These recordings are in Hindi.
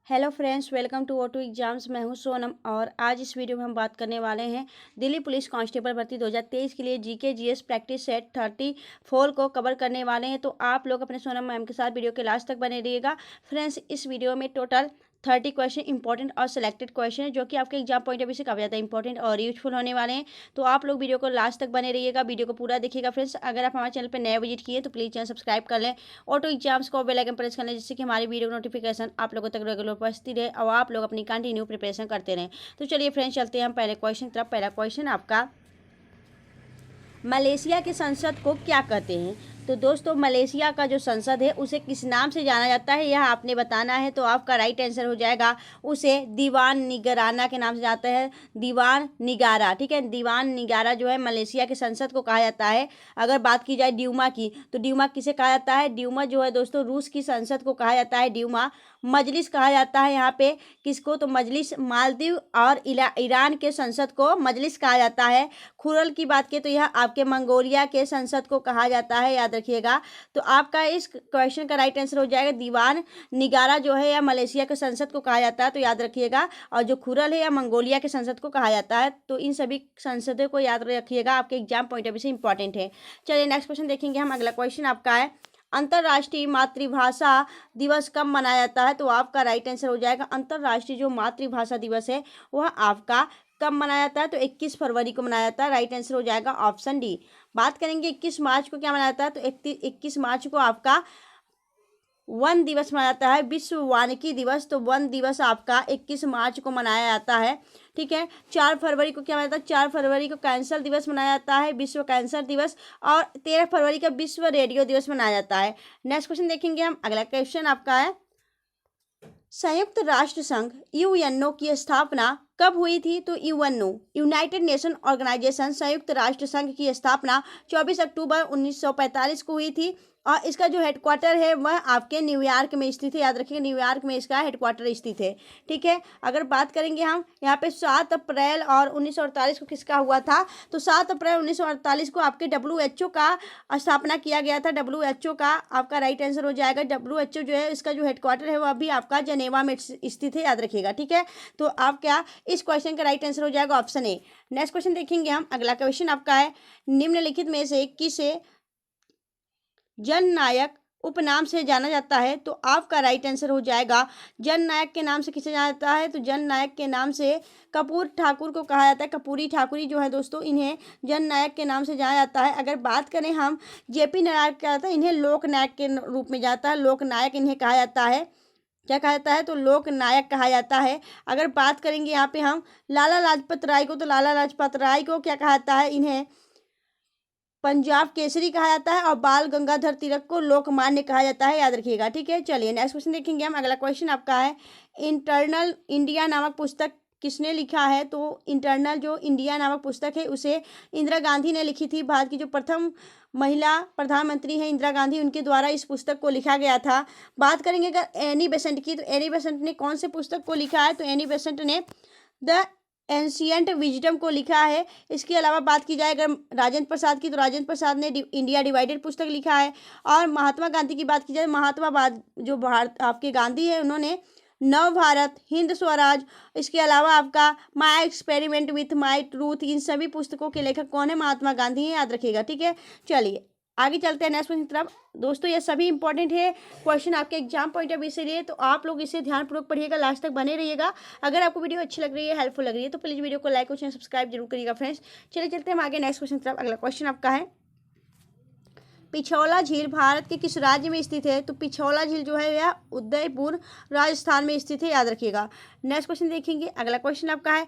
Hello friends, welcome to O2 exams. मैं हूं सोनम और आज इस वीडियो में हम बात करने वाले हैं दिल्ली पुलिस कांस्टेबल भर्ती 2023 के लिए जीके जीएस प्रैक्टिस सेट 34 को कवर करने वाले हैं। तो आप लोग अपने सोनम मैम के साथ वीडियो के लास्ट तक बने रहिएगा। फ्रेंड्स, इस वीडियो में टोटल 30 क्वेश्चन इंपॉर्टेंट और सिलेक्टेड क्वेश्चन है जो कि आपके एग्जाम पॉइंट ऑफ व्यू से काफ़ी ज़्यादा इंपॉर्टेंट और यूजफुल होने वाले हैं। तो आप लोग वीडियो को लास्ट तक बने रहिएगा, वीडियो को पूरा देखिएगा। फ्रेंड्स, अगर आप हमारे चैनल पर नए विजिट किए तो प्लीज़ चैनल सब्सक्राइब कर लें, ऑटो एग्जाम्स को बेल आइकन प्रेस कर लें, जिससे कि हमारी वीडियो नोटिफिकेशन आप लोगों तक रेगुलर पहुंचती रहे और आप लोग अपनी कंटिन्यू प्रिपरेशन करते रहें। तो चलिए फ्रेंड्स, चलते हैं हम पहले क्वेश्चन की तरफ। पहला क्वेश्चन आपका, मलेशिया की संसद को क्या कहते हैं? तो दोस्तों, मलेशिया का जो संसद है उसे किस नाम से जाना जाता है, यह आपने बताना है। तो आपका राइट आंसर हो जाएगा, उसे दीवान निगराना के नाम से जाता है, दीवान निगारा। ठीक है, दीवान निगारा जो है मलेशिया के संसद को कहा जाता है। अगर बात की जाए ड्यूमा की, तो ड्यूमा किसे कहा जाता है? ड्यूमा जो है दोस्तों रूस की संसद को कहा जाता है ड्यूमा। मजलिस कहा जाता है यहाँ पे किसको? तो मजलिस मालदीव और ईरान के संसद को मजलिस कहा जाता है। खुरल की बात की तो यह आपके मंगोलिया के संसद को कहा जाता है, याद रखिएगा। तो आपका इस क्वेश्चन का राइट आंसर हो जाएगा दीवान निगारा जो है या मलेशिया के संसद को कहा जाता है, तो याद रखिएगा। और जो खुरल है या मंगोलिया के संसद को कहा जाता है। तो इन सभी संसदों को याद रखिएगा, आपके एग्जाम पॉइंट ऑफ व्यू से इंपॉर्टेंट है। चलिए नेक्स्ट क्वेश्चन देखेंगे हम। अगला क्वेश्चन आपका है, अंतर्राष्ट्रीय मातृभाषा दिवस कब मनाया जाता है? तो आपका राइट आंसर हो जाएगा, अंतर्राष्ट्रीय जो मातृभाषा दिवस है वह आपका कब मनाया जाता है? तो 21 फरवरी को मनाया जाता है। राइट आंसर हो जाएगा ऑप्शन डी। बात करेंगे 21 मार्च को क्या मनाया जाता है? तो 21 मार्च को आपका वन दिवस मनाया जाता है, विश्व वानिकी दिवस। तो वन दिवस आपका 21 मार्च को मनाया जाता है। ठीक है, 4 फरवरी को क्या मनाया जाता है? 4 फरवरी को कैंसर दिवस मनाया जाता है, विश्व कैंसर दिवस। और 13 फरवरी का विश्व रेडियो दिवस मनाया जाता है। नेक्स्ट क्वेश्चन देखेंगे हम। अगला क्वेश्चन आपका है, संयुक्त राष्ट्र संघ यूएनओ की स्थापना कब हुई थी? तो यूएनओ यूनाइटेड नेशन ऑर्गेनाइजेशन संयुक्त राष्ट्र संघ की स्थापना 24 अक्टूबर 1945 को हुई थी। और इसका जो हेडक्वार्टर है वह आपके न्यूयॉर्क में स्थित है, याद रखिएगा, न्यूयॉर्क में इसका हेडक्वार्टर स्थित है। ठीक है, अगर बात करेंगे हम यहाँ पे 7 अप्रैल और 1948 को किसका हुआ था? तो 7 अप्रैल 1948 को आपके WHO का स्थापना किया गया था। WHO का आपका राइट आंसर हो जाएगा। WHO जो है इसका जो हेडक्वार्टर है वह अभी आपका जनेवा में स्थित है, याद रखिएगा। ठीक है, तो आप क्या इस क्वेश्चन का राइट आंसर हो जाएगा ऑप्शन ए। नेक्स्ट क्वेश्चन देखेंगे हम। अगला क्वेश्चन आपका है, निम्नलिखित में से किसे जननायक उपनाम से जाना जाता है? तो आपका राइट आंसर हो जाएगा, जननायक के नाम से किसे जाना जाता है? तो जननायक के नाम से कपूर ठाकुर को कहा जाता है। कपूरी ठाकुरी जो है दोस्तों, इन्हें जननायक के नाम से जाना जाता है। अगर बात करें हम JP नायक क्या जाता है, इन्हें लोकनायक के रूप में जाता है। लोकनायक इन्हें कहा जाता है। क्या कहा जाता है? तो लोक नायक कहा जाता है। अगर बात करेंगे यहाँ पे हम लाला लाजपत राय को, तो लाला लाजपत राय को क्या कहा जाता है? इन्हें पंजाब केसरी कहा जाता है। और बाल गंगाधर तिलक को लोकमान्य कहा जाता है, याद रखिएगा। ठीक है, चलिए नेक्स्ट क्वेश्चन देखेंगे हम। अगला क्वेश्चन आपका है, इंटरनल इंडिया नामक पुस्तक किसने लिखा है? तो इंटरनल जो इंडिया नामक पुस्तक है उसे इंदिरा गांधी ने लिखी थी। भारत की जो प्रथम महिला प्रधानमंत्री हैं इंदिरा गांधी, उनके द्वारा इस पुस्तक को लिखा गया था। बात करेंगे अगर एनी बेसेंट की, तो एनी बेसेंट ने कौन से पुस्तक को लिखा है? तो एनी बेसेंट ने द एंशियंट विजडम को लिखा है। इसके अलावा बात की जाए अगर राजेंद्र प्रसाद की, तो राजेंद्र प्रसाद ने इंडिया डिवाइडेड पुस्तक लिखा है। और महात्मा गांधी की बात की जाए, जो भारत आपके गांधी है, उन्होंने नव भारत, हिंद स्वराज, इसके अलावा आपका my experiment with my truth, इन सभी पुस्तकों के लेखक कौन है? महात्मा गांधी हैं, याद रखिएगा। ठीक है, चलिए आगे चलते हैं नेक्स्ट क्वेश्चन की तरफ। दोस्तों, ये सभी इंपॉर्टेंट है क्वेश्चन आपके एग्जाम पॉइंट ऑफ व्यू से लिए, तो आप लोग इसे ध्यानपूर्वक पढ़िएगा, लास्ट तक बने रहिएगा। अगर आपको वीडियो अच्छी लग रही है, हेल्पफुल लग रही है, तो प्लीज़ वीडियो को लाइक और चैनल सब्सक्राइब जरूर करिएगा फ्रेंड्स। चलिए चलते हैं हम आगे नेक्स्ट क्वेश्चन की तरफ। अगला क्वेश्चन आपका है, पिछौला झील भारत के किस राज्य में स्थित है? तो पिछौला झील जो है यह उदयपुर राजस्थान में स्थित है, याद रखिएगा। नेक्स्ट क्वेश्चन देखेंगे। अगला क्वेश्चन आपका है,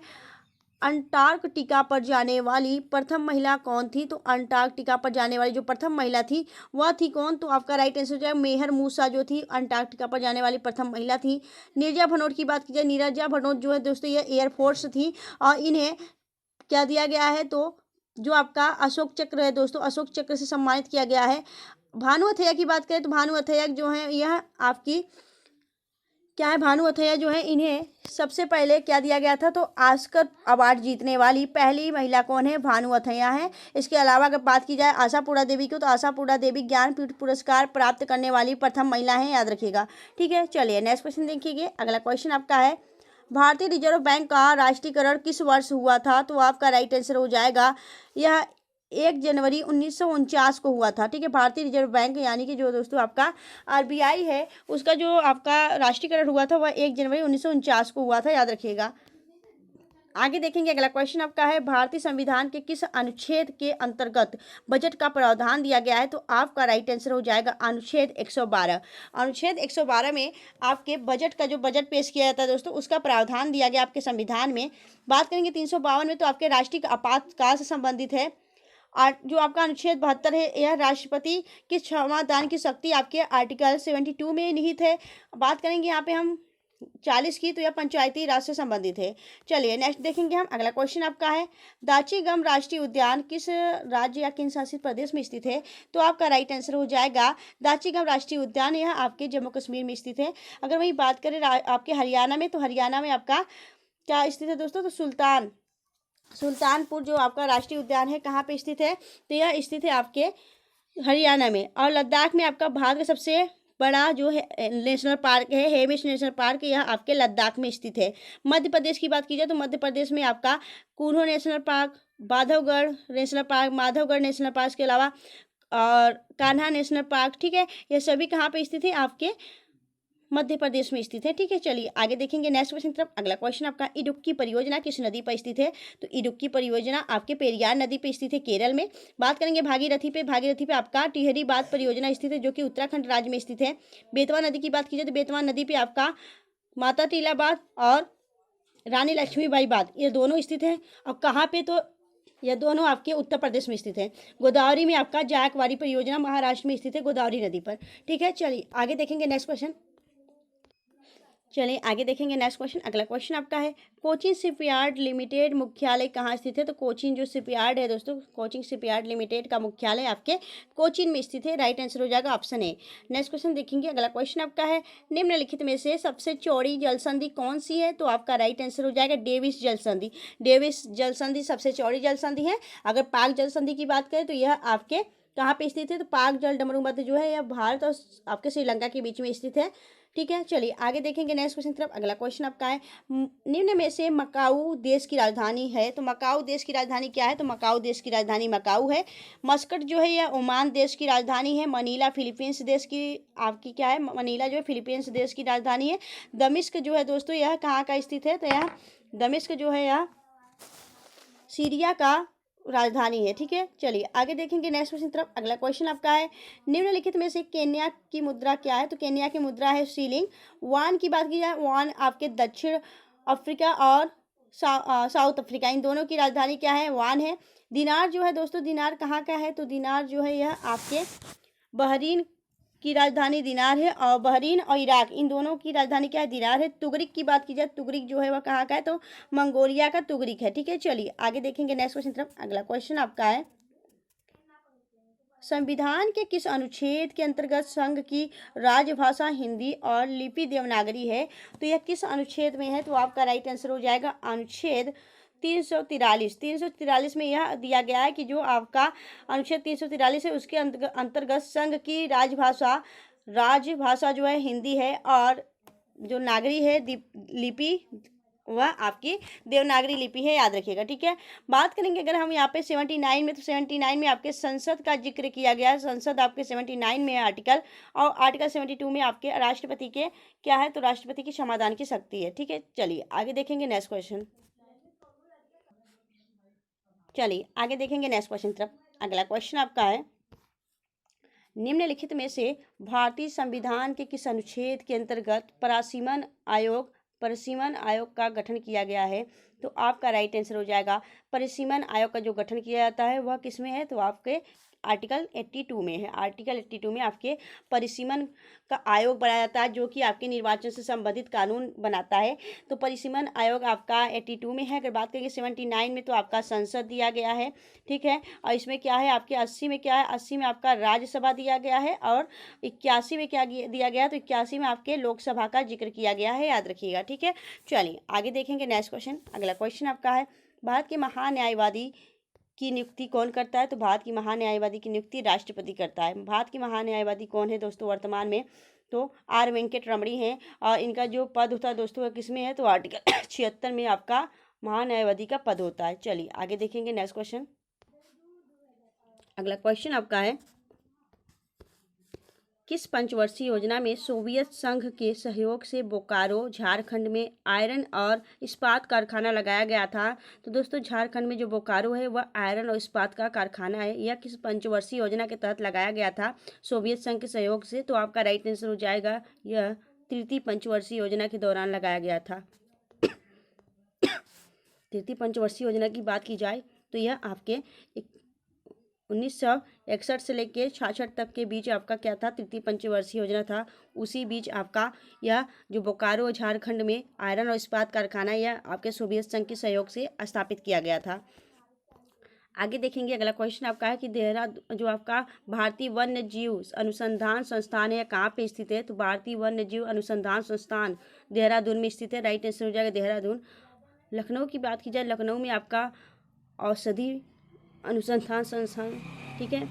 अंटार्कटिका पर जाने वाली प्रथम महिला कौन थी? तो अंटार्कटिका पर जाने वाली जो प्रथम महिला थी वह थी कौन? तो आपका राइट आंसर हो जाएगा मेहर मूसा, जो थी अंटार्कटिका पर जाने वाली प्रथम महिला थी। नीरजा भनोट की बात की जाए, नीरजा भनोट जो है दोस्तों ये एयरफोर्स थी और इन्हें क्या दिया गया है? तो जो आपका अशोक चक्र है दोस्तों, अशोक चक्र से सम्मानित किया गया है। भानु अथैया की बात करें तो भानु अथैया जो है यह आपकी क्या है, भानु अथैया जो है, इन्हें सबसे पहले क्या दिया गया था, तो ऑस्कर अवार्ड जीतने वाली पहली महिला कौन है, भानु अथैया है। इसके अलावा अगर बात की जाए आशापुरा देवी की, तो आशापुरा देवी ज्ञानपीठ पुरस्कार प्राप्त करने वाली प्रथम महिला है, याद रखिएगा। ठीक है, चलिए नेक्स्ट क्वेश्चन देखिए। अगला क्वेश्चन आपका है, भारतीय रिजर्व बैंक का राष्ट्रीयकरण किस वर्ष हुआ था, तो आपका राइट आंसर हो जाएगा, यह 1 जनवरी 1949 को हुआ था। ठीक है, भारतीय रिजर्व बैंक यानी कि जो दोस्तों आपका आरबीआई है, उसका जो आपका राष्ट्रीयकरण हुआ था वह 1 जनवरी 1949 को हुआ था, याद रखिएगा। आगे देखेंगे, अगला क्वेश्चन आपका है, भारतीय संविधान के किस अनुच्छेद के अंतर्गत बजट का प्रावधान दिया गया है, तो आपका राइट आंसर हो जाएगा अनुच्छेद 112। अनुच्छेद 112 में आपके बजट का जो बजट पेश किया जाता है दोस्तों, उसका प्रावधान दिया गया आपके संविधान में। बात करेंगे 352 में, तो आपके राष्ट्रीय आपातकाल से संबंधित है। जो आपका अनुच्छेद 72 है, यह राष्ट्रपति की क्षमादान की शक्ति आपके आर्टिकल 72 में निहित है। बात करेंगे यहाँ पे हम 40 की, तो यह पंचायती राज से संबंधित है। चलिए नेक्स्ट देखेंगे हम। अगला क्वेश्चन आपका है, दाची-गम राष्ट्रीय उद्यान किस राज्य या केंद्र शासित प्रदेश में स्थित है, तो आपका राइट आंसर हो जाएगा दाची-गम राष्ट्रीय उद्यान, यह आपके जम्मू कश्मीर में स्थित है। अगर वही बात करें आपके हरियाणा में, तो हरियाणा में आपका क्या स्थित है दोस्तों, तो सुल्तानपुर जो आपका राष्ट्रीय उद्यान है कहाँ पे स्थित है, तो यह स्थित है आपके हरियाणा में। और लद्दाख में आपका भारत का सबसे बड़ा जो है नेशनल पार्क है, हेमिश नेशनल पार्क, यह आपके लद्दाख में स्थित है। मध्य प्रदेश की बात की जाए, तो मध्य प्रदेश में आपका Kullu national park, Bandhavgarh national park, Madhavgarh national park के अलावा और कान्हा नेशनल पार्क, ठीक है, ये सभी कहाँ पे स्थित है, आपके मध्य प्रदेश में स्थित है। ठीक है, चलिए आगे देखेंगे नेक्स्ट क्वेश्चन तरफ। अगला क्वेश्चन आपका, इडुक्की परियोजना किस नदी पर स्थित है, तो इडुक्की परियोजना आपके पेरियार नदी पर स्थित है, केरल में। बात करेंगे भागीरथी पे आपका टिहरी बांध परियोजना स्थित है, जो कि उत्तराखंड राज्य में स्थित है। बेतवा नदी की बात की जाए, तो बेतवा नदी पे आपका माता टीला बांध और रानी लक्ष्मीबाई बांध, ये दोनों स्थित हैं। और कहाँ पे, तो यह दोनों आपके उत्तर प्रदेश में स्थित है। गोदावरी में आपका जायकवाड़ी परियोजना महाराष्ट्र में स्थित है, गोदावरी नदी पर। ठीक है, चलिए आगे देखेंगे नेक्स्ट क्वेश्चन। Next question. अगला क्वेश्चन आपका है, कोचिन शिपयार्ड लिमिटेड मुख्यालय कहाँ स्थित है, तो कोचिन जो शिपयार्ड है दोस्तों, कोचिन शिपयार्ड लिमिटेड का मुख्यालय आपके कोचिन में स्थित है। राइट आंसर हो जाएगा ऑप्शन ए। नेक्स्ट क्वेश्चन देखेंगे। अगला क्वेश्चन आपका है, निम्नलिखित में से सबसे चौड़ी जलसंधि कौन सी है, तो आपका राइट आंसर हो जाएगा डेविस जलसंधि। डेविस जलसंधि सबसे चौड़ी जलसंधि है। अगर पाक जलसंधि की बात करें, तो यह आपके कहाँ पे स्थित है, तो पाक जल डमरू मध्य जो है, यह भारत और आपके श्रीलंका के बीच में स्थित है। ठीक है, चलिए आगे देखेंगे नेक्स्ट क्वेश्चन तरफ। अगला क्वेश्चन आपका है, निम्न में से मकाऊ देश की राजधानी है, तो मकाऊ देश की राजधानी क्या है, तो मकाऊ देश की राजधानी मकाऊ है। मस्कट जो है यह ओमान देश की राजधानी है। मनीला फिलीपींस देश की आपकी क्या है, मनीला जो है फिलीपींस देश की राजधानी है। दमिश्क जो है दोस्तों, यह कहाँ का स्थित है, तो यह दमिश्क जो है यह सीरिया का राजधानी है। ठीक है, चलिए आगे देखेंगे नेक्स्ट क्वेश्चन तरफ। अगला क्वेश्चन आपका है, निम्नलिखित में से केन्या की मुद्रा क्या है, तो केन्या की मुद्रा है शीलिंग। वान की बात की जाए, वान आपके दक्षिण अफ्रीका और साउथ अफ्रीका, इन दोनों की राजधानी क्या है, वान है। दिनार जो है दोस्तों, दिनार कहाँ का है, तो दिनार जो है यह आपके बहरीन की राजधानी दिनार है। और बहरीन और इराक, इन दोनों की राजधानी क्या है, दिनार है। तुगरिक की बात की जाए, तुगरिक जो है वह कहाँ का है, तो मंगोलिया का तुगरिक है। ठीक है, चलिए आगे देखेंगे नेक्स्ट क्वेश्चन तरफ। अगला क्वेश्चन आपका है, संविधान के किस अनुच्छेद के अंतर्गत संघ की राजभाषा हिंदी और लिपि देवनागरी है, तो यह किस अनुच्छेद में है, तो आपका राइट आंसर हो जाएगा अनुच्छेद 343 में यह दिया गया है कि जो आपका अनुच्छेद 343 है, उसके अंतर्गत संघ की राजभाषा जो है हिंदी है, और जो नागरी है लिपि वह आपकी देवनागरी लिपि है, याद रखिएगा। ठीक है, बात करेंगे अगर हम यहाँ पे 79 में, तो 79 में आपके संसद का जिक्र किया गया है। संसद आपके 79 में है आर्टिकल, और आर्टिकल 72 में आपके राष्ट्रपति के क्या है, तो राष्ट्रपति की क्षमादान की शक्ति है। ठीक है, चलिए आगे देखेंगे नेक्स्ट क्वेश्चन। तरफ। अगला क्वेश्चन आपका है, निम्नलिखित में से भारतीय संविधान के किस अनुच्छेद के अंतर्गत परिसीमन आयोग का गठन किया गया है, तो आपका राइट आंसर हो जाएगा परिसीमन आयोग का जो गठन किया जाता है वह किस में है, तो आपके आर्टिकल 82 में है। आर्टिकल 82 में आपके परिसीमन का आयोग बनाया जाता है, जो कि आपके निर्वाचन से संबंधित कानून बनाता है। तो परिसीमन आयोग आपका 82 में है। अगर बात करेंगे 79 में, तो आपका संसद दिया गया है, ठीक है। और इसमें क्या है आपके 80 में क्या है, 80 में आपका राज्यसभा दिया गया है, और 81 में क्या दिया गया, तो 81 में आपके लोकसभा का जिक्र किया गया है, याद रखिएगा, ठीक है। चलिए आगे देखेंगे नेक्स्ट क्वेश्चन। अगला क्वेश्चन आपका है, भारत के महान्यायवादी की नियुक्ति कौन करता है? तो भारत की महान्यायवादी की नियुक्ति राष्ट्रपति करता है। भारत की महान्यायवादी कौन है दोस्तों वर्तमान में? तो आर वेंकट रमणी हैं। और इनका जो पद होता है दोस्तों किस में है? तो आर्टिकल 76 में आपका महान्यायवादी का पद होता है। चलिए आगे देखेंगे नेक्स्ट क्वेश्चन। अगला क्वेश्चन आपका है, किस पंचवर्षीय योजना में सोवियत संघ के सहयोग से बोकारो झारखंड में आयरन और इस्पात कारखाना लगाया गया था? तो दोस्तों झारखंड में जो बोकारो है वह आयरन और इस्पात का कारखाना है। यह किस पंचवर्षीय योजना के तहत लगाया गया था? सोवियत संघ के सहयोग से। तो आपका राइट आंसर हो जाएगा, यह तृतीय पंचवर्षीय योजना के दौरान लगाया गया था। तृतीय पंचवर्षीय योजना की बात की जाए तो यह आपके 1961 से लेकर 66 तक के बीच आपका क्या था? तृतीय पंचवर्षीय योजना था। उसी बीच आपका यह जो बोकारो झारखंड में आयरन और इस्पात कारखाना, यह आपके सोवियत संघ के सहयोग से स्थापित किया गया था। आगे देखेंगे अगला क्वेश्चन आपका है कि देहरादून जो आपका भारतीय वन्य जीव अनुसंधान संस्थान है कहाँ पे स्थित है? तो भारतीय वन्य जीव अनुसंधान संस्थान देहरादून में स्थित है। राइट आंसर हो जाएगा देहरादून। लखनऊ की बात की जाए, लखनऊ में आपका औषधि अनुसंधान संस्थान, ठीक है।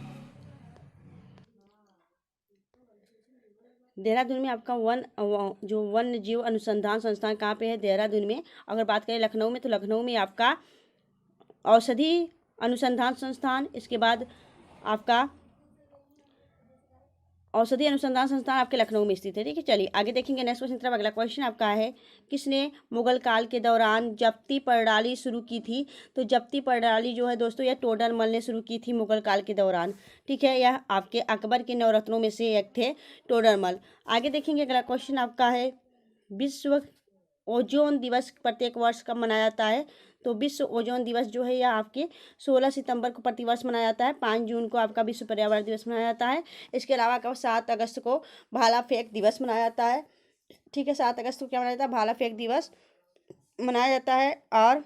देहरादून में आपका जो वन्य जीव अनुसंधान संस्थान कहाँ पे है? देहरादून में। अगर बात करें लखनऊ में, तो लखनऊ में आपका औषधि अनुसंधान संस्थान, इसके बाद आपका औषधि अनुसंधान संस्थान आपके लखनऊ में स्थित है, ठीक है। चलिए आगे देखेंगे नेक्स्ट क्वेश्चन तरफ। अगला क्वेश्चन आपका है, किसने मुगल काल के दौरान जब्ती प्रणाली शुरू की थी? तो जब्ती प्रणाली जो है दोस्तों यह टोडरमल ने शुरू की थी मुगल काल के दौरान, ठीक है। यह आपके अकबर के नवरत्नों में से एक थे टोडरमल। आगे देखेंगे अगला क्वेश्चन आपका है, विश्व ओजोन दिवस प्रत्येक वर्ष कब मनाया जाता है? तो विश्व ओजोन दिवस जो है यह आपके 16 सितंबर को प्रतिवर्ष मनाया जाता है। 5 जून को आपका विश्व पर्यावरण दिवस मनाया जाता है। इसके अलावा कब 7 अगस्त को भाला फेंक दिवस मनाया जाता है, ठीक है। 7 अगस्त को क्या मनाया जाता है? भाला फेंक दिवस मनाया जाता है। और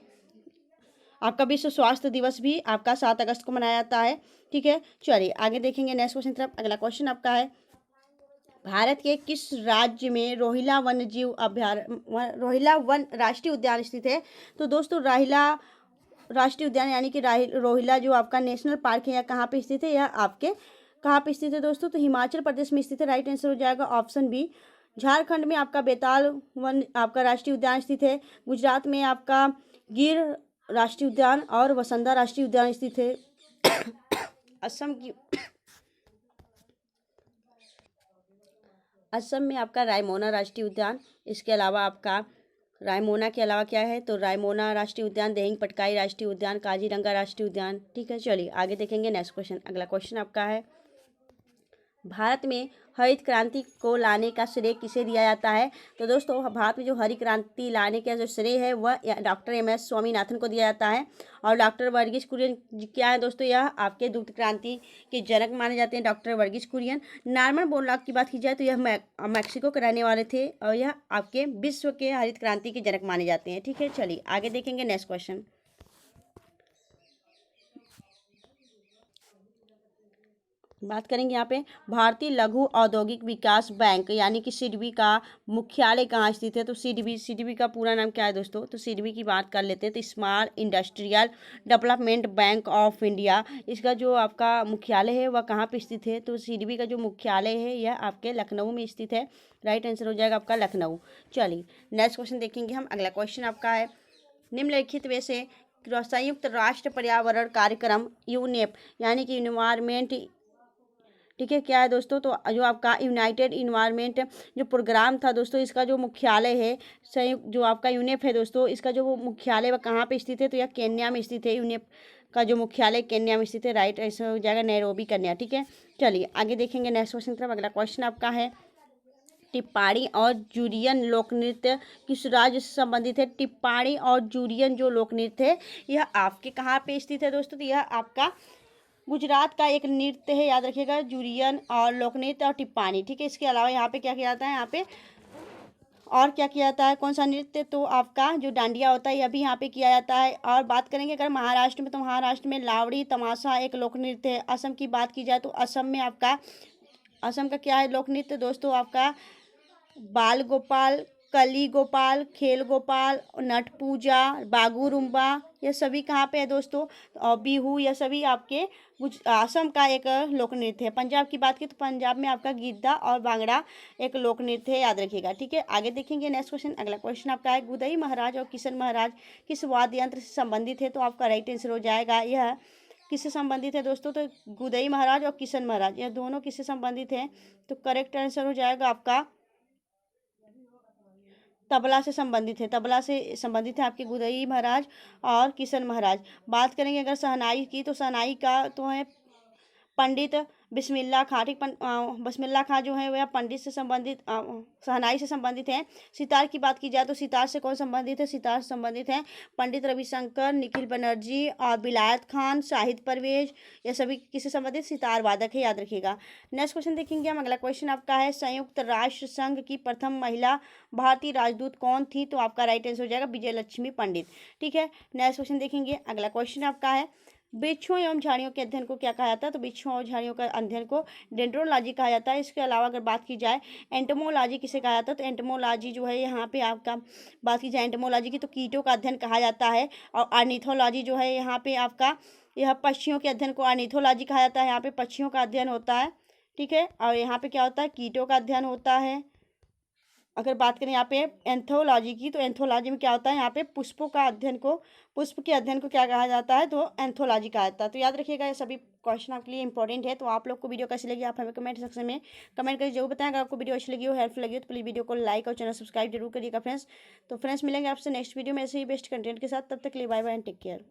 आपका विश्व स्वास्थ्य दिवस भी आपका 7 अगस्त को मनाया जाता है, ठीक है। चलिए आगे देखेंगे नेक्स्ट क्वेश्चन तरफ। अगला क्वेश्चन आपका है, भारत के किस राज्य में रोहिला वन्य जीव रोहिला वन राष्ट्रीय उद्यान स्थित है? तो दोस्तों रोहिला राष्ट्रीय उद्यान यानी कि रोहिला जो आपका नेशनल पार्क है, यह कहाँ पे स्थित है? यह आपके कहाँ पे स्थित है दोस्तों? तो हिमाचल प्रदेश में स्थित है। राइट आंसर हो जाएगा ऑप्शन बी। झारखंड में आपका बेताल वन आपका राष्ट्रीय उद्यान स्थित है। गुजरात में आपका गिर राष्ट्रीय उद्यान और वसंदा राष्ट्रीय उद्यान स्थित है। असम में आपका रायमोना राष्ट्रीय उद्यान। इसके अलावा आपका रायमोना के अलावा क्या है? तो रायमोना राष्ट्रीय उद्यान, देहिंग पटकाई राष्ट्रीय उद्यान, काजीरंगा राष्ट्रीय उद्यान, ठीक है। चलिए आगे देखेंगे नेक्स्ट क्वेश्चन। अगला क्वेश्चन आपका है, भारत में हरित क्रांति को लाने का श्रेय किसे दिया जाता है? तो दोस्तों भारत में जो हरित क्रांति लाने का जो श्रेय है वह डॉक्टर MS स्वामीनाथन को दिया जाता है। और डॉक्टर वर्गीस कुरियन क्या है दोस्तों? यह आपके दुग्ध क्रांति के जनक माने जाते हैं, doctor Verghese Kurien. Norman Borlaug की बात की जाए तो यह मैक्सिको के रहने वाले थे और यह आपके विश्व के हरित क्रांति के जनक माने जाते हैं, ठीक है। चलिए आगे देखेंगे नेक्स्ट क्वेश्चन। बात करेंगे यहाँ पे भारतीय लघु औद्योगिक विकास बैंक यानी कि सिडबी का मुख्यालय कहाँ स्थित है? तो सिडबी का पूरा नाम क्या है दोस्तों? तो सिडबी की बात कर लेते हैं तो small industrial development bank of India, इसका जो आपका मुख्यालय है वह कहाँ पे स्थित है? तो सिडबी का जो मुख्यालय है यह आपके लखनऊ में स्थित है। राइट आंसर हो जाएगा आपका लखनऊ। चलिए नेक्स्ट क्वेश्चन देखेंगे हम। अगला क्वेश्चन आपका है, निम्नलिखित में से संयुक्त राष्ट्र पर्यावरण कार्यक्रम यूनेप यानी कि इन्वायरमेंट, ठीक है, क्या है दोस्तों? तो जो आपका यूनाइटेड इन्वायरमेंट जो प्रोग्राम था दोस्तों, इसका जो मुख्यालय है संयुक्त जो आपका यूनेप है दोस्तों, इसका जो मुख्यालय वह कहाँ पे स्थित है? तो यह केन्या में स्थित है। यूनेप का जो मुख्यालय केन्या में स्थित है। राइट ऐसा हो जाएगा नैरोबी केन्या, ठीक है। चलिए आगे देखेंगे नेक्स्ट क्वेश्चन तरफ। अगला क्वेश्चन आपका है, टिप्पाणी और जूरियन लोक नृत्य किस राज्य से संबंधित है? टिप्पाणी और जूरियन जो लोक नृत्य है यह आपके कहाँ पे स्थित है दोस्तों? तो यह आपका गुजरात का एक नृत्य है, याद रखिएगा, जुरियन और लोक नृत्य और टिप्पाणी। ठीक है, इसके अलावा यहाँ पे क्या किया जाता है, यहाँ पे और क्या किया जाता है, कौन सा नृत्य, तो आपका जो डांडिया होता है यह भी यहाँ पे किया जाता है। और बात करेंगे अगर महाराष्ट्र में, तो महाराष्ट्र में लावड़ी तमाशा एक लोक नृत्य है। असम की बात की जाए तो असम में आपका, असम का क्या है लोक नृत्य दोस्तों, आपका बाल गोपाल, कली गोपाल, खेल गोपाल, नट पूजा, बागू रुम्बा, ये सभी कहाँ पे है दोस्तों, और बिहू, यह सभी आपके असम का एक लोक नृत्य है। पंजाब की बात की तो पंजाब में आपका गिद्दा और भांगड़ा एक लोक नृत्य है, याद रखिएगा। ठीक है, आगे देखेंगे नेक्स्ट क्वेश्चन। अगला क्वेश्चन आपका है गुदई महाराज और किशन महाराज किस वाद्य यंत्र से संबंधित है, तो आपका राइट आंसर हो जाएगा यह किससे संबंधित है दोस्तों, तो गुदई महाराज और किशन महाराज यह दोनों किससे संबंधित हैं, तो करेक्ट आंसर हो जाएगा आपका तबला से संबंधित है। तबला से संबंधित है आपके गुदई महाराज और किशन महाराज। बात करेंगे अगर शहनाई की, तो शहनाई का तो है पंडित बिस्मिल्लाह खां। ठीक, बिस्मिल्लाह खां जो है वह पंडित से संबंधित, शहनाई से संबंधित हैं। सितार की बात की जाए तो सितार से कौन संबंधित है, सितार से संबंधित हैं पंडित रविशंकर, निखिल बनर्जी और बिलायत खान, शाहिद परवेज, ये सभी किससे संबंधित, सितार वादक है, याद रखिएगा। नेक्स्ट क्वेश्चन देखेंगे हम। अगला क्वेश्चन आपका है संयुक्त राष्ट्र संघ की प्रथम महिला भारतीय राजदूत कौन थी, तो आपका राइट आंसर हो जाएगा विजय लक्ष्मी पंडित। ठीक है, नेक्स्ट क्वेश्चन देखेंगे। अगला क्वेश्चन आपका है वृक्षों एवं झाड़ियों के अध्ययन को क्या कहा जाता है, तो वृक्षों और झाड़ियों का अध्ययन को डेंड्रोलॉजी कहा जाता है। इसके अलावा अगर बात की जाए एंटोमोलॉजी किसे कहा जाता है, तो एंटोमोलॉजी जो है यहाँ पे आपका बात की जाए एंटोमोलॉजी की, तो कीटों का अध्ययन कहा जाता है। और ऑर्निथोलॉजी जो है यहाँ पे आपका यह पक्षियों के अध्ययन को ऑर्निथोलॉजी कहा जाता है। यहाँ पे पक्षियों का अध्ययन होता है। ठीक है, और यहाँ पे क्या होता है, कीटों का अध्ययन होता है। अगर बात करें यहाँ पे एंथोलॉजी की, तो एंथोलॉजी में क्या होता है, यहाँ पे पुष्पों का अध्ययन को, पुष्प के अध्ययन को क्या कहा जाता है, तो एंथोलॉजी कहा जाता है। तो याद रखिएगा ये सभी क्वेश्चन आपके लिए इंपॉर्टेंट है। तो आप लोग को वीडियो कैसी लगी आप हमें कमेंट सेक्शन में कमेंट करके जरूर बताएं। अगर आपको वीडियो अच्छी लगी हो, हेल्पफुल लगी हो, तो प्लीज़ वीडियो को लाइक और चैनल सब्सक्राइब जरूर करिएगा फ्रेंड्स। तो फ्रेंड्स मिलेंगे आपसे नेक्स्ट वीडियो में ऐसे ही बेस्ट कंटेंट के साथ। तब तक के लिए bye bye and take care.